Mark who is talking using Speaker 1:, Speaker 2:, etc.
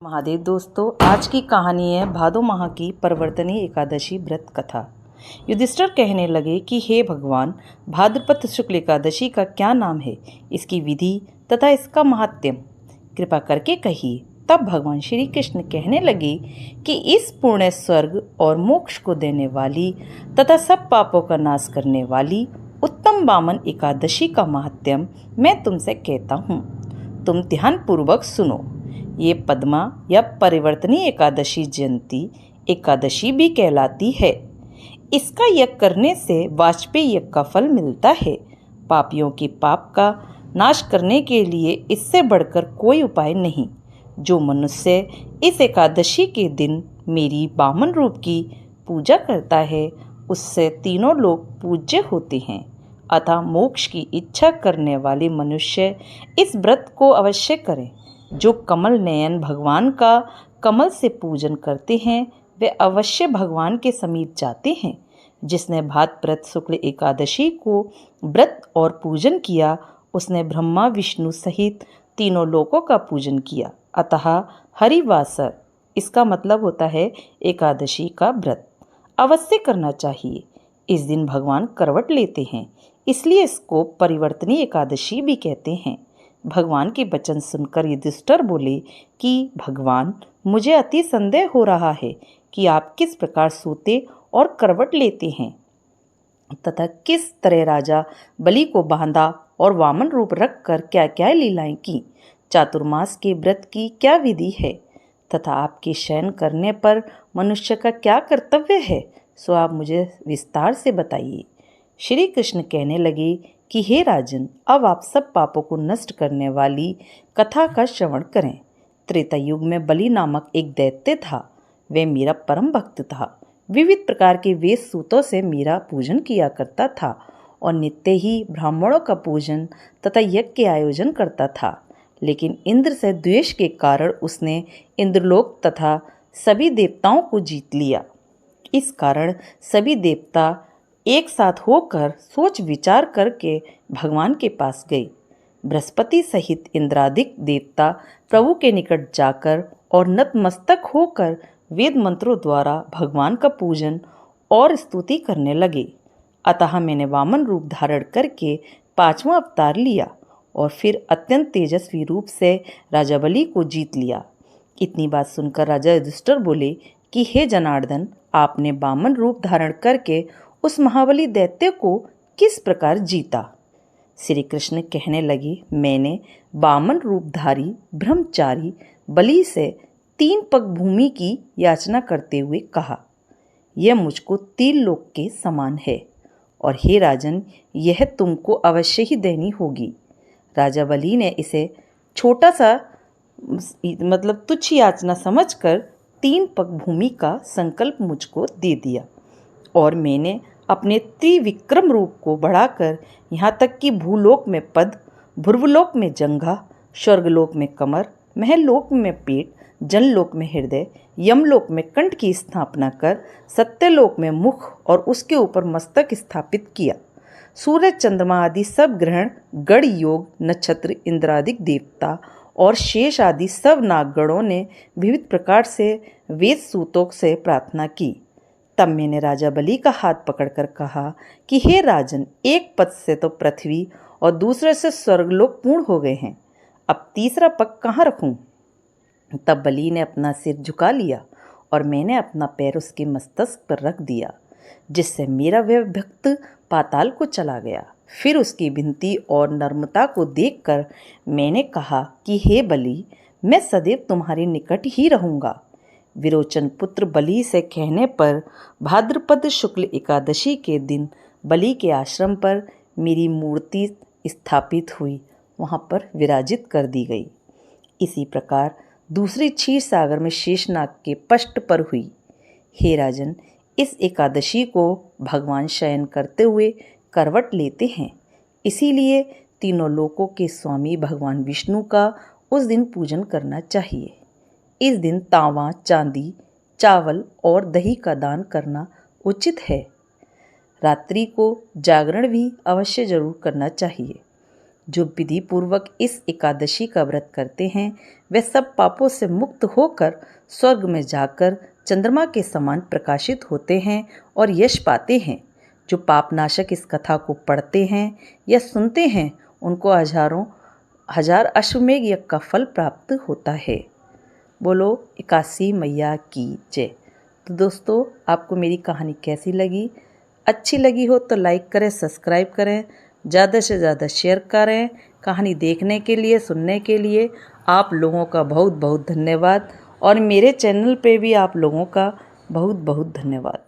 Speaker 1: महादेव दोस्तों, आज की कहानी है भादो माह की परिवर्तनी एकादशी व्रत कथा। युधिष्ठिर कहने लगे कि हे भगवान, भाद्रपद शुक्ल एकादशी का क्या नाम है, इसकी विधि तथा इसका महात्म्य कृपा करके कहिए। तब भगवान श्री कृष्ण कहने लगे कि इस पुण्य स्वर्ग और मोक्ष को देने वाली तथा सब पापों का नाश करने वाली उत्तम वामन एकादशी का महात्म्य मैं तुमसे कहता हूँ। तुम ध्यानपूर्वक सुनो। ये पद्मा या परिवर्तनी एकादशी जयंती एकादशी भी कहलाती है। इसका यज्ञ करने से वाजपेय यज्ञ का फल मिलता है। पापियों के पाप का नाश करने के लिए इससे बढ़कर कोई उपाय नहीं। जो मनुष्य इस एकादशी के दिन मेरी वामन रूप की पूजा करता है, उससे तीनों लोग पूज्य होते हैं। अतः मोक्ष की इच्छा करने वाले मनुष्य इस व्रत को अवश्य करें। जो कमल नयन भगवान का कमल से पूजन करते हैं, वे अवश्य भगवान के समीप जाते हैं। जिसने भाद्रपद शुक्ल एकादशी को व्रत और पूजन किया, उसने ब्रह्मा विष्णु सहित तीनों लोकों का पूजन किया। अतः हरिवासर, इसका मतलब होता है एकादशी का व्रत, अवश्य करना चाहिए। इस दिन भगवान करवट लेते हैं, इसलिए इसको परिवर्तनी एकादशी भी कहते हैं। भगवान के वचन सुनकर युधिष्ठिर बोले कि भगवान, मुझे अति संदेह हो रहा है कि आप किस प्रकार सोते और करवट लेते हैं तथा किस तरह राजा बलि को बांधा और वामन रूप रखकर क्या क्या लीलाएं की। चातुर्मास के व्रत की क्या विधि है तथा आपके शयन करने पर मनुष्य का क्या कर्तव्य है, सो आप मुझे विस्तार से बताइए। श्री कृष्ण कहने लगे कि हे राजन, अब आप सब पापों को नष्ट करने वाली कथा का श्रवण करें। त्रेता युग में बलि नामक एक दैत्य था। वह मेरा परम भक्त था। विविध प्रकार के वेद सूतों से मेरा पूजन किया करता था और नित्य ही ब्राह्मणों का पूजन तथा यज्ञ के आयोजन करता था। लेकिन इंद्र से द्वेष के कारण उसने इंद्रलोक तथा सभी देवताओं को जीत लिया। इस कारण सभी देवता एक साथ होकर सोच विचार करके भगवान के पास गए। बृहस्पति सहित इंद्रादिक देवता प्रभु के निकट जाकर और नतमस्तक होकर वेद मंत्रों द्वारा भगवान का पूजन और स्तुति करने लगे। अतः मैंने वामन रूप धारण करके 5वां अवतार लिया और फिर अत्यंत तेजस्वी रूप से राजा बलि को जीत लिया। इतनी बात सुनकर राजा युधिष्ठिर बोले कि हे जनार्दन, आपने वामन रूप धारण करके उस महाबली दैत्य को किस प्रकार जीता। श्री कृष्ण कहने लगे, मैंने वामन रूपधारी ब्रह्मचारी बलि से 3 पग भूमि की याचना करते हुए कहा, यह मुझको 3 लोक के समान है और हे राजन, यह तुमको अवश्य ही देनी होगी। राजा बलि ने इसे छोटा सा मतलब तुच्छ याचना समझकर 3 पग भूमि का संकल्प मुझको दे दिया और मैंने अपने त्रिविक्रम रूप को बढ़ाकर यहाँ तक कि भूलोक में पद, भुर्वलोक में जंघा, स्वर्गलोक में कमर, महलोक में पेट, जनलोक में हृदय, यमलोक में कंठ की स्थापना कर सत्यलोक में मुख और उसके ऊपर मस्तक स्थापित किया। सूर्य चंद्रमा आदि सब ग्रहण, गण योग, नक्षत्र, इंद्रादिक देवता और शेष आदि सब नागगणों ने विविध प्रकार से वेद सूतों से प्रार्थना की। तब मैंने राजा बलि का हाथ पकड़कर कहा कि हे राजन, एक पद से तो पृथ्वी और दूसरे से स्वर्गलोक पूर्ण हो गए हैं, अब तीसरा पग कहाँ रखूं। तब बलि ने अपना सिर झुका लिया और मैंने अपना पैर उसके मस्तक पर रख दिया, जिससे मेरा वह भक्त पाताल को चला गया। फिर उसकी विनती और नम्रता को देखकर मैंने कहा कि हे बलि, मैं सदैव तुम्हारे निकट ही रहूँगा। विरोचन पुत्र बलि से कहने पर भाद्रपद शुक्ल एकादशी के दिन बलि के आश्रम पर मेरी मूर्ति स्थापित हुई, वहाँ पर विराजित कर दी गई। इसी प्रकार दूसरी क्षीर सागर में शेषनाग के पष्ट पर हुई। हे राजन, इस एकादशी को भगवान शयन करते हुए करवट लेते हैं, इसीलिए तीनों लोकों के स्वामी भगवान विष्णु का उस दिन पूजन करना चाहिए। इस दिन तांबा, चांदी, चावल और दही का दान करना उचित है। रात्रि को जागरण भी अवश्य जरूर करना चाहिए। जो विधि पूर्वक इस एकादशी का व्रत करते हैं वे सब पापों से मुक्त होकर स्वर्ग में जाकर चंद्रमा के समान प्रकाशित होते हैं और यश पाते हैं। जो पापनाशक इस कथा को पढ़ते हैं या सुनते हैं उनको हजार अश्वमेघ यज्ञ का फल प्राप्त होता है। बोलो एकादशी मैया की जय। तो दोस्तों, आपको मेरी कहानी कैसी लगी? अच्छी लगी हो तो लाइक करें, सब्सक्राइब करें, ज़्यादा से ज़्यादा शेयर करें। कहानी देखने के लिए, सुनने के लिए आप लोगों का बहुत बहुत धन्यवाद और मेरे चैनल पे भी आप लोगों का बहुत बहुत धन्यवाद।